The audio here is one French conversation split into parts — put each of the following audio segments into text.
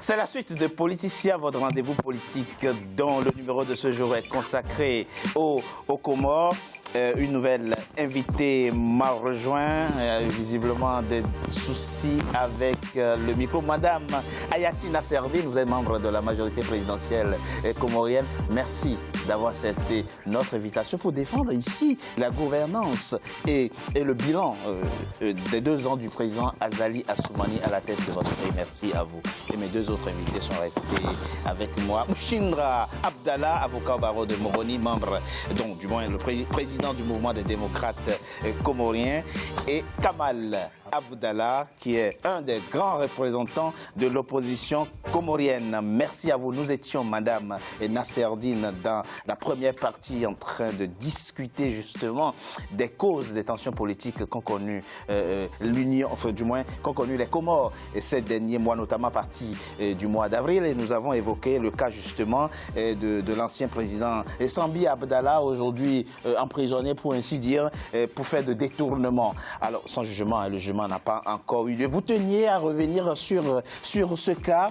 C'est la suite de Politicien, votre rendez-vous politique dont le numéro de ce jour est consacré aux Comores. Une nouvelle invitée m'a rejoint, visiblement des soucis avec le micro. Madame Hayati Nasserdine, vous êtes membre de la majorité présidentielle comorienne. Merci d'avoir accepté notre invitation pour défendre ici la gouvernance et le bilan des 2 ans du président Azali Assoumani à la tête de votre pays. Merci à vous. Et mes 2 autres invités sont restés avec moi. Mouchindra Abdallah, avocat au barreau de Moroni, membre, donc du moins le président du mouvement des démocrates comoriens, et Kamal Abdallah, qui est un des grands représentants de l'opposition comorienne. Merci à vous. Nous étions, Madame Nasserdine, dans la première partie en train de discuter justement des causes des tensions politiques qu'ont connues l'Union, enfin du moins qu'ont connues les Comores ces derniers mois, notamment à partir du mois d'avril. Et nous avons évoqué le cas justement de l'ancien président Sambi Abdallah, aujourd'hui emprisonné pour ainsi dire, pour faire de détournement. Alors, sans jugement, le jugement n'a pas encore eu lieu. Vous teniez à revenir sur ce cas?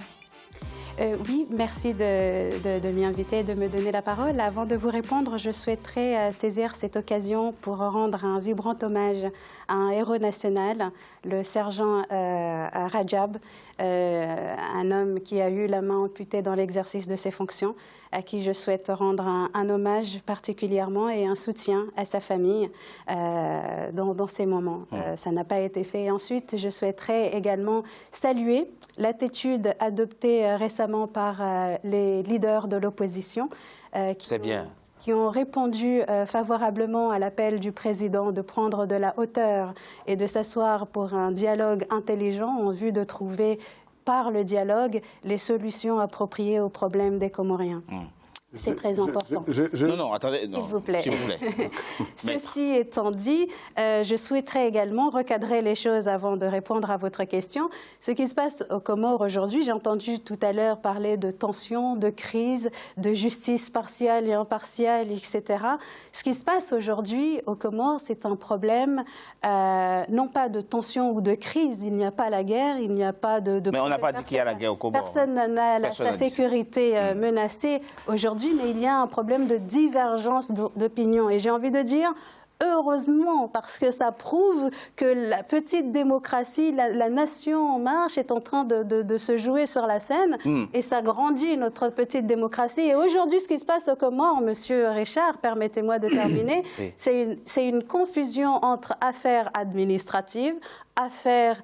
Oui, merci de m'y inviter et de me donner la parole. Avant de vous répondre, je souhaiterais saisir cette occasion pour rendre un vibrant hommage à un héros national, le sergent Rajab, un homme qui a eu la main amputée dans l'exercice de ses fonctions, à qui je souhaite rendre un hommage particulièrement et un soutien à sa famille dans ces moments. Ça n'a pas été fait. Et ensuite, je souhaiterais également saluer l'attitude adoptée récemment par les leaders de l'opposition qui ont répondu favorablement à l'appel du président de prendre de la hauteur et de s'asseoir pour un dialogue intelligent en vue de trouver par le dialogue les solutions appropriées aux problèmes des Comoriens. C'est très important. Non, attendez. S'il vous plaît. S'il vous plaît. Ceci étant dit, je souhaiterais également recadrer les choses avant de répondre à votre question. Ce qui se passe aux Comores aujourd'hui, j'ai entendu tout à l'heure parler de tensions, de crise, de justice partiale et impartiale, etc. Ce qui se passe aujourd'hui aux Comores, c'est un problème non pas de tension ou de crise. Il n'y a pas la guerre, il n'y a pas de mais on n'a pas dit qu'il y a la guerre aux Comores. Personne n'a sa sécurité menacée aujourd'hui. Mais il y a un problème de divergence d'opinion. Et j'ai envie de dire, heureusement, parce que ça prouve que la petite démocratie, la nation en marche est en train de se jouer sur la scène et ça grandit notre petite démocratie. Et aujourd'hui, ce qui se passe aux Comores, Monsieur Richard, permettez-moi de terminer, c'est une confusion entre affaires administratives, affaires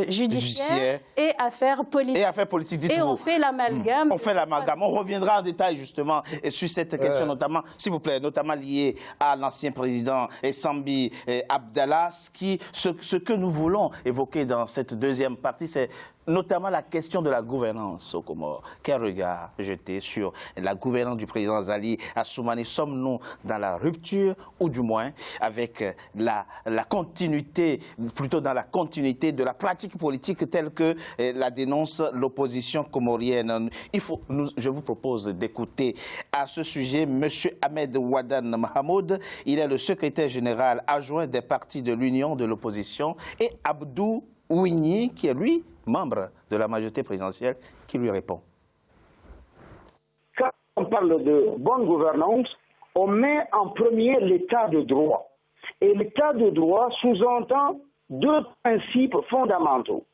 judiciaires et affaires politiques. Et affaires politiques, dites-vous. Et on fait l'amalgame. On fait l'amalgame. On reviendra en détail justement sur cette question, notamment, s'il vous plaît, notamment liée à l'ancien président Sambi Abdallah. Ce que nous voulons évoquer dans cette deuxième partie, c'est notamment la question de la gouvernance aux Comores. Quel regard jeter sur la gouvernance du président Azali Assoumani? Sommes-nous dans la rupture ou du moins avec la continuité, plutôt dans la continuité de la pratique politique telle que la dénonce l'opposition comorienne? Je vous propose d'écouter à ce sujet M. Ahmed Wadan Mahamoud. Il est le secrétaire général adjoint des partis de l'Union de l'opposition, et Abdou Ouini, qui est lui membre de la majorité présidentielle, qui lui répond. Quand on parle de bonne gouvernance, on met en premier l'état de droit. Et l'état de droit sous-entend 2 principes fondamentaux.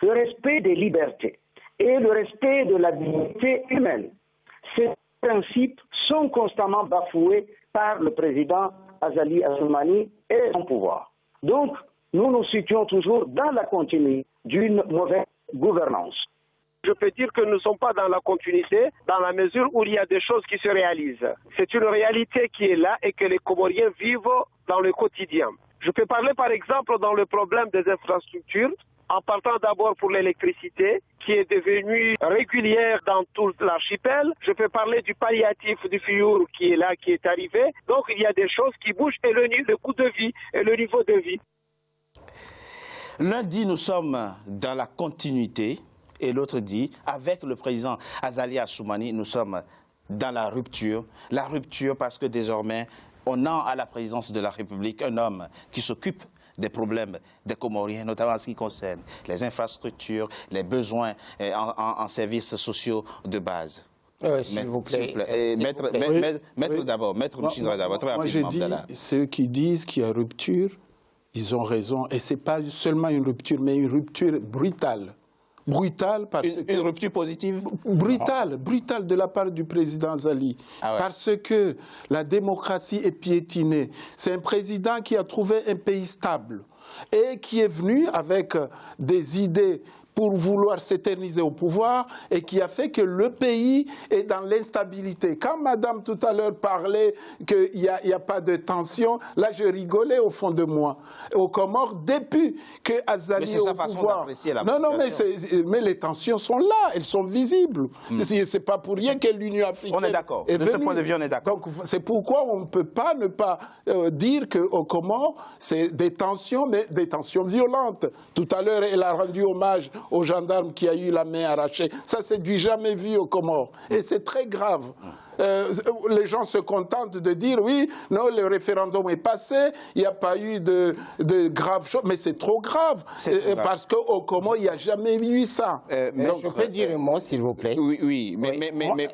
Le respect des libertés et le respect de la dignité humaine. Ces principes sont constamment bafoués par le président Azali Assoumani et son pouvoir. Donc, nous nous situons toujours dans la continuité d'une mauvaise gouvernance. Je peux dire que nous ne sommes pas dans la continuité, dans la mesure où il y a des choses qui se réalisent. C'est une réalité qui est là et que les Comoriens vivent dans le quotidien. Je peux parler par exemple dans le problème des infrastructures, en partant d'abord pour l'électricité, qui est devenue régulière dans tout l'archipel. Je peux parler du palliatif du fioul qui est là, qui est arrivé. Donc il y a des choses qui bougent et le coût de vie et le niveau de vie. L'un dit nous sommes dans la continuité et l'autre dit avec le président Azali Assoumani nous sommes dans la rupture. La rupture parce que désormais on a à la présidence de la République un homme qui s'occupe des problèmes des Comoriens, notamment en ce qui concerne les infrastructures, les besoins en services sociaux de base. S'il vous plaît. Maître d'abord, Maître Mouchindra d'abord. Moi, j'ai dit, ceux qui disent qu'il y a rupture, ils ont raison. Et ce n'est pas seulement une rupture, mais une rupture brutale. Brutale parce que... Une rupture positive? Brutale de la part du président Zali. Parce que la démocratie est piétinée. C'est un président qui a trouvé un pays stable et qui est venu avec des idées pour vouloir s'éterniser au pouvoir et qui a fait que le pays est dans l'instabilité. Quand madame tout à l'heure parlait qu'il n'y a pas de tension, là je rigolais au fond de moi. Aux Comores, depuis que Azali est au pouvoir... Non, mais les tensions sont là, elles sont visibles. C'est pas pour rien que l'Union africaine... On est d'accord. De ce point de vue, on est d'accord. Donc c'est pourquoi on ne peut pas ne pas dire qu'aux Comores, c'est des tensions, mais des tensions violentes. Tout à l'heure, elle a rendu hommage au gendarme qui a eu la main arrachée. Ça, c'est du jamais vu aux Comores. Et c'est très grave. Les gens se contentent de dire, oui, non, le référendum est passé, il n'y a pas eu de graves choses, mais c'est trop grave. Parce qu'aux Comores, il n'y a jamais eu ça. Donc, je peux dire un mot, s'il vous plaît? Oui,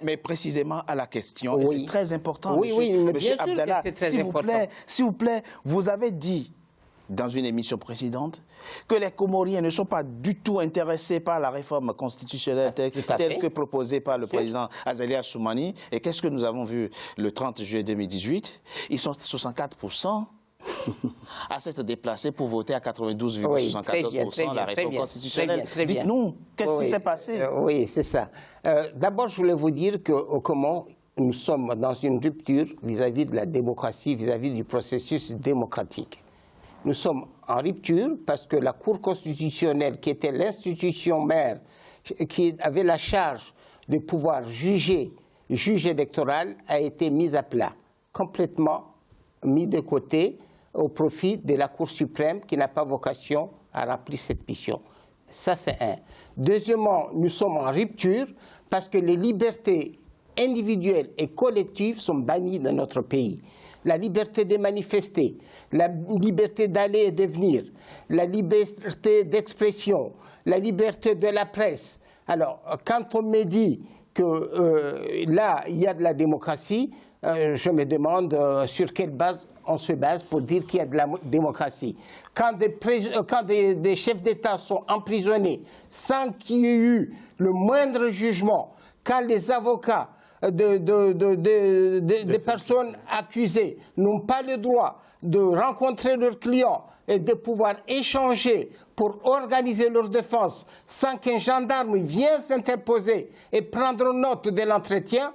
mais précisément à la question, et c'est très important, oui, monsieur bien sûr Abdallah, que c'est très important. S'il vous plaît, vous avez dit dans une émission précédente, que les Comoriens ne sont pas du tout intéressés par la réforme constitutionnelle telle que proposée par le président Azali Assoumani. Et qu'est-ce que nous avons vu le 30 juillet 2018? Ils sont 64% à s'être déplacés pour voter à 92,74% la réforme constitutionnelle. Dites-nous, qu'est-ce qui s'est passé? Oui, c'est ça. D'abord, je voulais vous dire qu'au Comores, nous sommes dans une rupture vis-à-vis de la démocratie, vis-à-vis du processus démocratique. Nous sommes en rupture parce que la Cour constitutionnelle, qui était l'institution mère, qui avait la charge de pouvoir juge électoral, a été mise à plat, complètement mis de côté au profit de la Cour suprême qui n'a pas vocation à remplir cette mission. Ça, c'est un. Deuxièmement, nous sommes en rupture parce que les libertés individuelles et collectives sont bannies dans notre pays. La liberté de manifester, la liberté d'aller et de venir, la liberté d'expression, la liberté de la presse. Alors, quand on me dit que là, il y a de la démocratie, je me demande sur quelle base on se base pour dire qu'il y a de la démocratie. Quand des chefs d'État sont emprisonnés sans qu'il y ait eu le moindre jugement, quand les avocats des personnes accusées n'ont pas le droit de rencontrer leurs clients et de pouvoir échanger pour organiser leur défense sans qu'un gendarme vienne s'interposer et prendre note de l'entretien,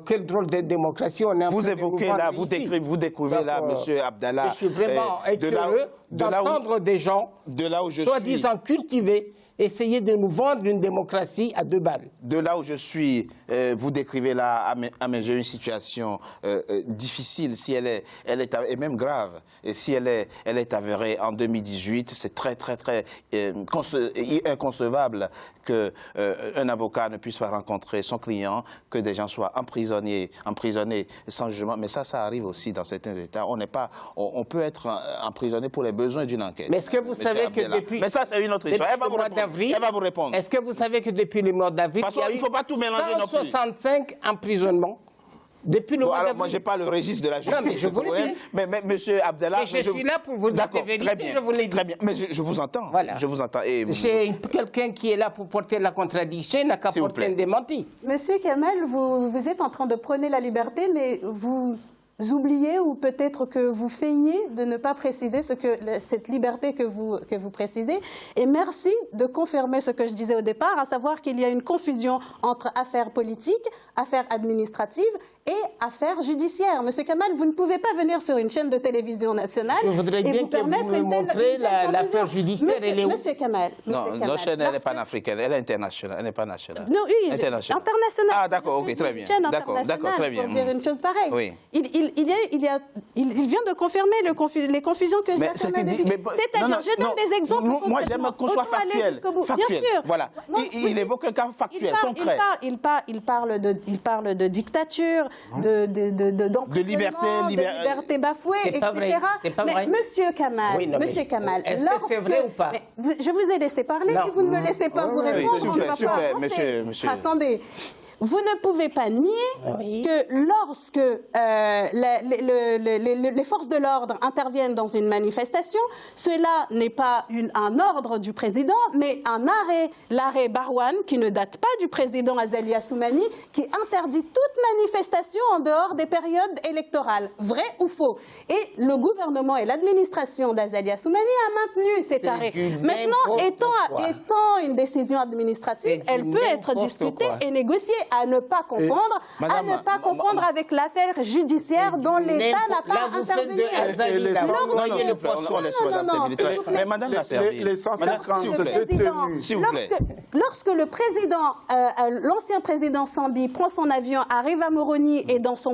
quel drôle de démocratie on est en train de évoquez là, vous découvrez là, monsieur Abdallah. Je suis vraiment écœureux d'entendre des gens, soi-disant cultivés, essayer de nous vendre une démocratie à 2 balles. De là où je suis, vous décrivez là à mes yeux une situation difficile, si elle est et même grave. Et si elle est avérée en 2018, c'est très inconcevable qu'un avocat ne puisse pas rencontrer son client, que des gens soient emprisonnés sans jugement. Mais ça arrive aussi dans certains États. On peut être emprisonné pour les besoins d'une enquête. Mais est-ce que vous savez que depuis... Mais ça, c'est une autre histoire. Elle va vous répondre. Est-ce que vous savez que depuis le mois d'avril, il y a eu 165 emprisonnements? Depuis le mois d'avril. Moi, je n'ai pas le registre de la justice. Non, mais je vous le dis. Mais monsieur Abdallah... Je suis là pour vous dire la vérité, je vous l'ai dit. Très bien, mais je vous entends. Voilà. Je vous entends. J'ai quelqu'un qui est là pour porter la contradiction, il n'a qu'à porter un démenti. Monsieur Kamel, vous êtes en train de prôner la liberté, mais vous oubliez ou peut-être que vous feignez de ne pas préciser cette liberté que vous précisez. Et merci de confirmer ce que je disais au départ, à savoir qu'il y a une confusion entre affaires politiques, affaires administratives et affaires judiciaires. Monsieur Kamel, vous ne pouvez pas venir sur une chaîne de télévision nationale Je voudrais bien que vous me montrez l'affaire judiciaire. Monsieur Kamel. Non, notre chaîne, elle n'est pas africaine, elle est internationale, elle n'est pas nationale. Non, oui, internationale. Ah, d'accord, ok, très bien. D'accord, très bien. Pour dire une chose pareille. Oui. Il vient de confirmer les confusions que j'ai affirmées. C'est-à-dire, je donne des exemples. Moi, j'aime qu'on soit factuel. Bien sûr. Voilà. Il évoque un cas factuel, concret. Il parle de dictature, d'emprisonnement, de liberté bafouée, C'est pas etc. vrai, c'est pas mais vrai. Monsieur Kamal, Oui, non, mais Monsieur Kamal, est-ce que c'est vrai ou pas? je vous ai laissé parler. Non. Si vous ne me laissez pas vous répondre, s'il vous on ne plaît, va s'il vous pas plaît, avancer. monsieur. Attendez. Vous ne pouvez pas nier que lorsque les forces de l'ordre interviennent dans une manifestation, cela n'est pas un ordre du président, mais un arrêt, l'arrêt Barwan, qui ne date pas du président Azali Assoumani, qui interdit toute manifestation en dehors des périodes électorales. Vrai ou faux? Et le gouvernement et l'administration d'Azali Assoumani a maintenu cet arrêt. Maintenant, étant une décision administrative, elle peut être discutée et négociée. À ne pas confondre, avec l'affaire judiciaire dont l'État n'a pas intervenu. Mais madame la servie. Les 150 détenus. S'il vous plaît. Lorsque le président, l'ancien président Sambi prend son avion, arrive à Moroni et dans sa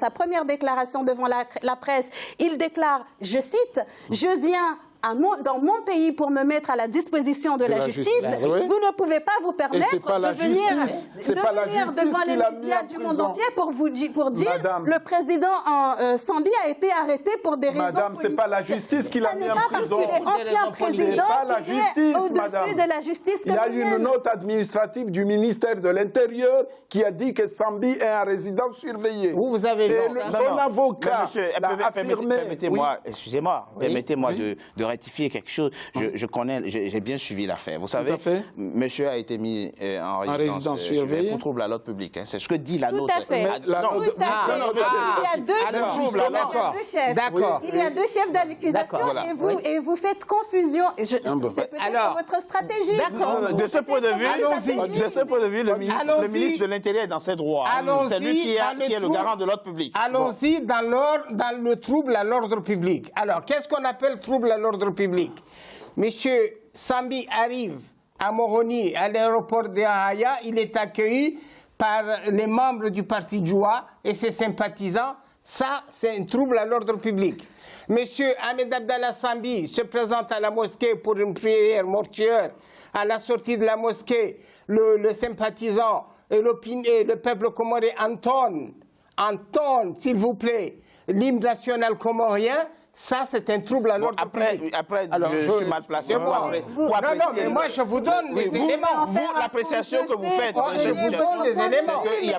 première déclaration devant la presse, il déclare, je cite, « Je viens dans mon pays pour me mettre à la disposition de la justice, vous ne pouvez pas vous permettre de venir devant les médias du monde entier pour dire Madame, le président Sambi a été arrêté pour des raisons Madame, politiques. c'est pas la justice qui l'a mis en prison. Ce n'est pas parce qu'il est ancien président pas la justice, au-dessus de la justice. Il y a une note administrative du ministère de l'Intérieur qui a dit que Sambi est un résident surveillé. Vous avez et son avocat l'a affirmé. Permettez-moi, excusez-moi, permettez-moi de rectifier quelque chose. Je connais, j'ai bien suivi l'affaire. Vous savez, monsieur a été mis en résidence surveillée pour trouble à l'ordre public. Hein. C'est ce que dit la note. Tout à fait. Il y a deux chefs d'accusation et vous faites confusion. C'est peut-être votre stratégie. De ce point de vue, le ministre de l'Intérieur est dans ses droits. C'est lui qui est le garant de l'ordre public. Allons-y dans le trouble à l'ordre public. Alors, qu'est-ce qu'on appelle trouble à l'ordre public? Monsieur Sambi arrive à Moroni, à l'aéroport de Ahaya, il est accueilli par les membres du parti Djoua et ses sympathisants. Ça, c'est un trouble à l'ordre public. Monsieur Ahmed Abdallah Sambi se présente à la mosquée pour une prière mortuaire. À la sortie de la mosquée, le sympathisant et le peuple comorien entonne, s'il vous plaît, l'hymne national comorien. Ça, c'est un trouble à l'ordre public. Après, je suis mal placé. Non, mais moi, je vous donne les éléments. L'appréciation que vous faites, je vous donne les éléments. Et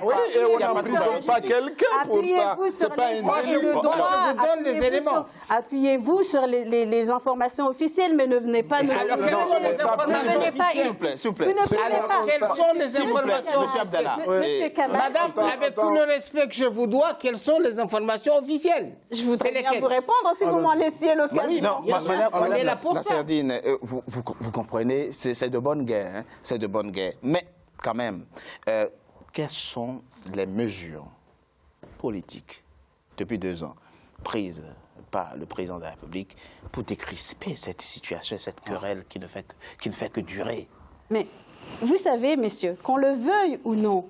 on n'emprisonne pas quelqu'un pour ça. C'est pas un délit. Appuyez-vous sur les informations officielles, mais ne venez pas nous... Alors, quelles sont les informations officielles? S'il vous plaît. Alors, quelles sont les informations officielles? Monsieur Kamal. Madame, avec tout le respect que je vous dois, quelles sont les informations officielles? Je voudrais bien vous répondre si vous m'en laissiez l'occasion. On est là pour ça. Sardine, vous comprenez, c'est de bonne guerre. Hein, c'est de bonne guerre. Mais quand même, quelles sont les mesures politiques depuis 2 ans prises par le président de la République pour décrisper cette situation, cette querelle qui ne fait que durer? Mais vous savez, messieurs, qu'on le veuille ou non,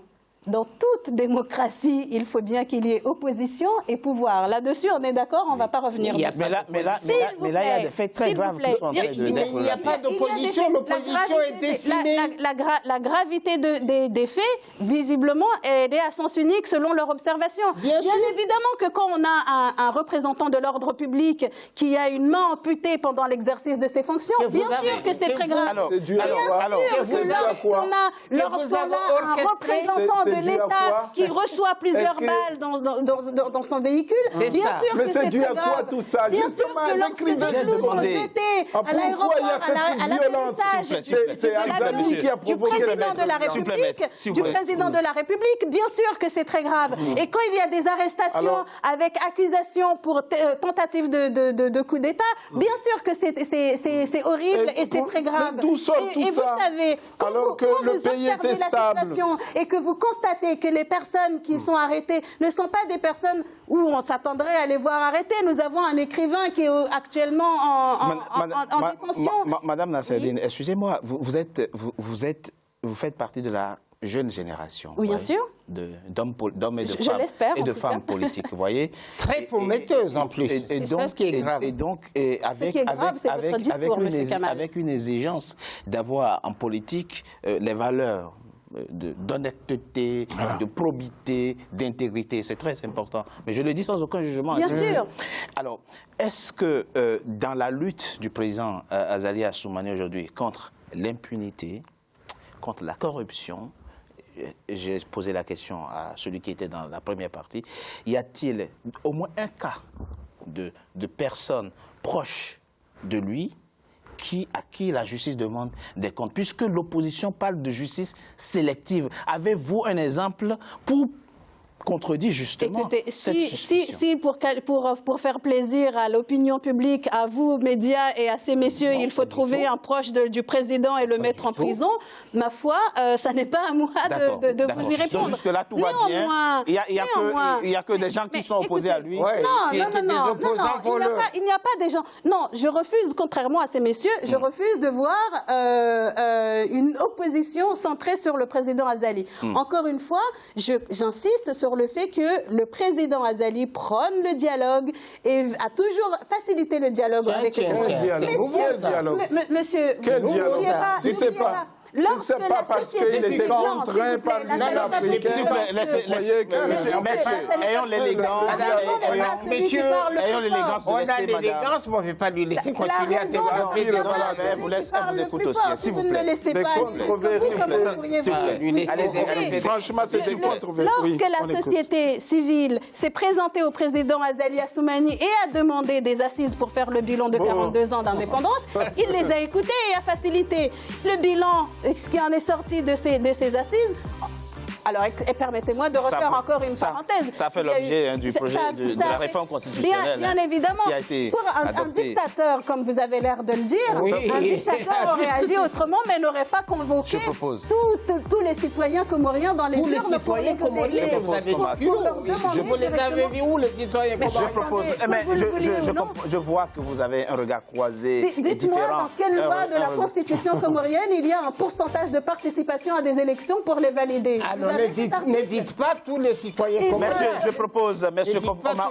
dans toute démocratie, il faut bien qu'il y ait opposition et pouvoir. Là-dessus, on est d'accord, on ne va pas revenir dessus. Mais là, il y a des faits très graves qui sont en train de... Mais il n'y a pas d'opposition, l'opposition est décimée. La gravité des faits, visiblement, elle est à sens unique selon leur observation. Bien évidemment que quand on a un représentant de l'ordre public qui a une main amputée pendant l'exercice de ses fonctions, bien sûr que c'est très grave. C'est dû à quoi? Lorsqu'on a un représentant de l'État qui reçoit plusieurs balles dans son véhicule, bien sûr que c'est dû à quoi tout ça? Bien sûr que lorsque des clous sont jetés à l'aéroport, à l'atterrissage du président de la République, bien sûr que c'est très grave. Et quand il y a des arrestations avec accusation pour tentative de coup d'État, bien sûr que c'est horrible et c'est très grave. Mais d'où sort tout ça? Et vous savez, quand vous observez la situation et que vous constatez que les personnes qui sont arrêtées ne sont pas des personnes où on s'attendrait à les voir arrêtées. Nous avons un écrivain qui est actuellement en détention. Madame Nasserdine, excusez-moi, vous faites partie de la jeune génération. Oui, bien sûr. D'hommes et de femmes politiques, vous voyez. Très prometteuse en plus. Et c'est ça ce qui est grave. Et donc, avec une exigence d'avoir en politique les valeurs d'honnêteté, de probité, d'intégrité. C'est très important. Mais je le dis sans aucun jugement. Bien sûr. Alors, est-ce que dans la lutte du président Azali Assoumani aujourd'hui contre l'impunité, contre la corruption, j'ai posé la question à celui qui était dans la première partie, y a-t-il au moins un cas de personnes proches de lui à qui la justice demande des comptes? Puisque l'opposition parle de justice sélective, avez-vous un exemple pour contredire justement cette suspicion? Si pour faire plaisir à l'opinion publique, à vous, médias et à ces messieurs, il faut trouver un proche du président et le mettre en prison, ma foi, ça n'est pas à moi de vous y répondre. Jusque-là, tout va bien. Il n'y a que des gens qui sont opposés à lui. Non, il n'y a pas des gens. Non, je refuse, contrairement à ces messieurs, je refuse de voir une opposition centrée sur le président Azali. Encore une fois, j'insiste sur le fait que le président Azali prône le dialogue et a toujours facilité le dialogue avec les Monsieur, quel dialogue? Si c'est pas... Si ce n'est pas parce qu'il était contraint par l'Union africaine, ayons l'élégance. On a l'élégance, mais on ne veut pas lui laisser continuer à développer. Elle vous écoute aussi, s'il vous plaît. Franchement, c'est des controverses. Lorsque la société civile s'est présentée au président Azali Assoumani et a demandé des assises pour faire le bilan de 42 ans d'indépendance, il les a écoutés et a facilité le bilan. Ce qui en est sorti de ces assises. Alors, permettez-moi de refaire encore une parenthèse. Ça fait l'objet du projet de la réforme constitutionnelle. Bien évidemment. Pour un dictateur, comme vous avez l'air de le dire, un dictateur aurait agi autrement, mais n'aurait pas convoqué tous les citoyens comoriens dans les urnes pour les Je vous les avais vus où, les citoyens comoriens? Je propose, je vois que vous avez un regard croisé et différent. Dites-moi dans quelle loi de la Constitution comorienne il y a un pourcentage de participation à des élections pour les valider? Alors, ne dites pas tous les citoyens comoriens. Monsieur, je propose,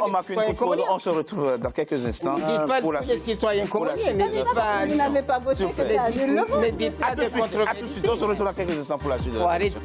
on marque une pause, on se retrouve dans quelques instants. Ne dites pas tous les citoyens comoriens. Vous n'avez pas voté que ça annule le vote. Ne dites pas des contre-vérités. On se retrouve dans quelques instants pour la suite de la discussion.